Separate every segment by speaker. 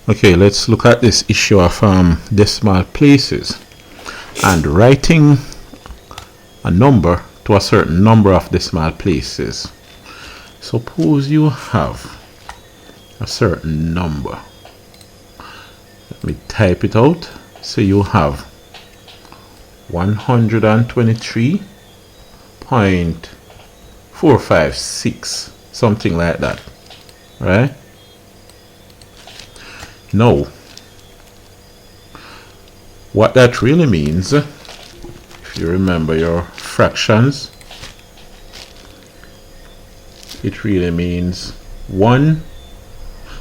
Speaker 1: Okay, let's look at this issue of decimal places and writing a number to a certain number of decimal places. Suppose you have a certain number. Let me type it out. So you have 123.456, something like that, right? Now, what that really means, if you remember your fractions, it really means 1.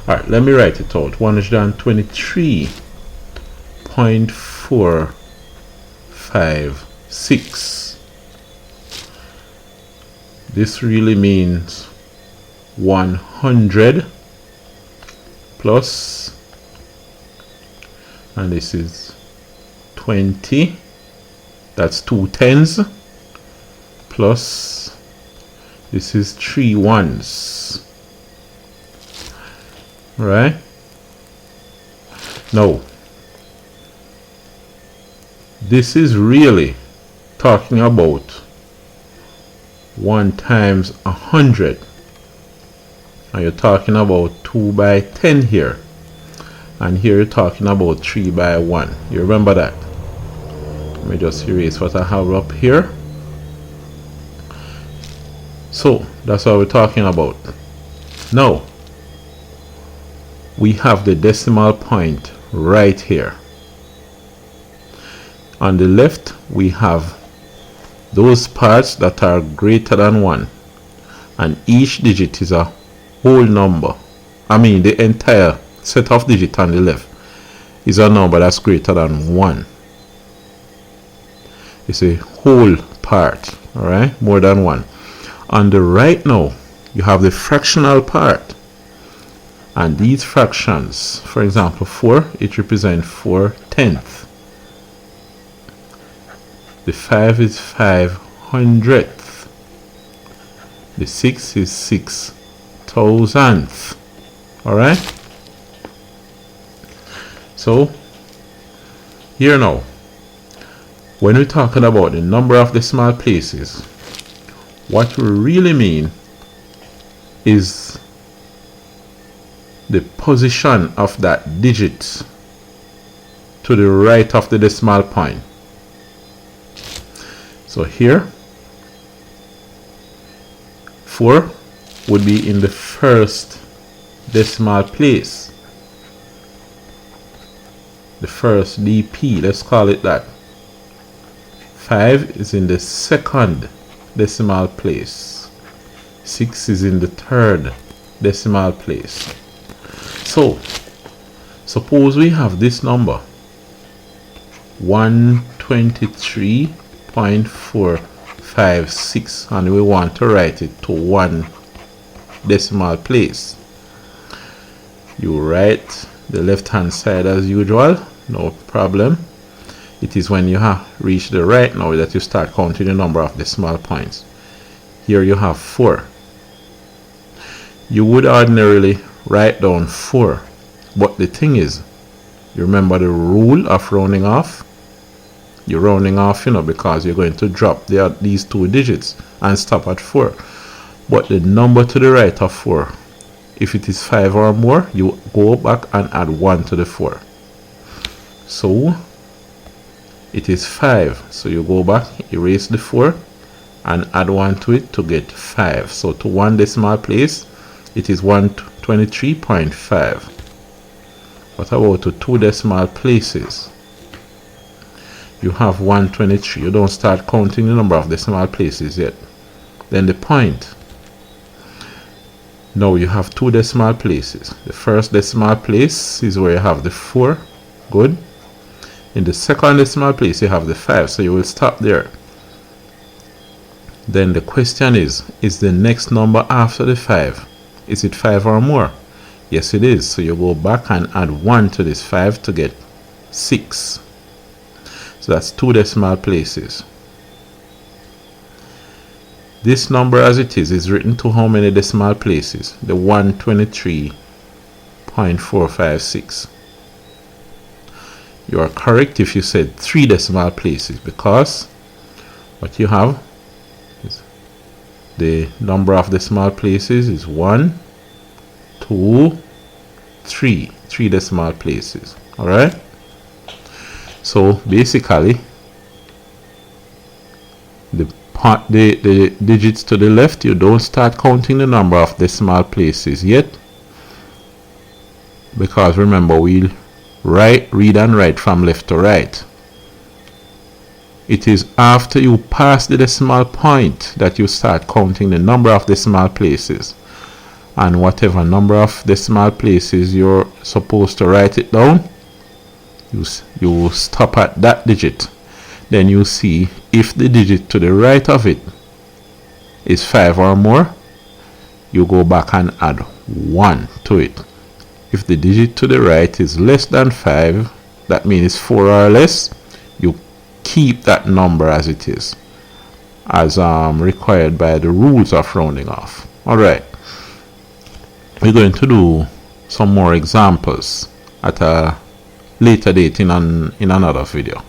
Speaker 1: Alright, let me write it out. 123.456. This really means 100 plus, and this is 20, that's 2 tens, plus this is 3 ones, right? Now, this is really talking about 1 times 100, and you're talking about 2 by 10 here, and here you're talking about 3 by 1. You remember that? Let me just erase what I have up here. So that's what we're talking about. Now we have the decimal point right here. On the left we have those parts that are greater than 1, and each digit is a whole number. I mean, the entire set of digits on the left is a number that's greater than 1. It's a whole part, alright, more than 1. On the right now you have the fractional part, and these fractions, for example 4, it represents 4 tenths. The 5 is 500th. The 6 is 6 thousandth. Alright? So here now, when we're talking about the number of decimal places, what we really mean is the position of that digit to the right of the decimal point. So here 4 would be in the first decimal place, the first DP, let's call it that. 5 is in the second decimal place. 6 is in the third decimal place. So suppose we have this number 123.456 and we want to write it to 1 decimal place. You write the left hand side as usual, no problem. It is when you have reached the right now that you start counting the number of decimal points. Here you have 4. You would ordinarily write down 4, but the thing is, you remember the rule of rounding off? You're rounding off, because you're going to drop these 2 digits and stop at 4. But the number to the right of 4, if it is 5 or more, you go back and add 1 to the 4. So it is 5, so you go back, erase the 4 and add 1 to it to get 5. So to 1 decimal place it is 123.5. What about to 2 decimal places? You have 123. You don't start counting the number of decimal places yet. Then the point. Now you have 2 decimal places. The first decimal place is where you have the 4. Good. In the second decimal place you have the 5, so you will stop there. Then the question is the next number after the 5, is it 5 or more? Yes it is, so you go back and add 1 to this 5 to get 6. So that's 2 decimal places. This number as it is written to how many decimal places? The 123.456. You are correct if you said 3 decimal places, because what you have is the number of decimal places is 1, 2, 3 decimal places. All right, so basically the digits to the left, you don't start counting the number of decimal places yet, because remember, we'll read and write from left to right. It is after you pass the decimal point that you start counting the number of decimal places, and whatever number of decimal places you're supposed to write it down, you stop at that digit. Then you see if the digit to the right of it is 5 or more, you go back and add 1 to it. If the digit to the right is less than 5, that means 4 or less, you keep that number as it is, as required by the rules of rounding off. Alright, we're going to do some more examples at a later date in another video.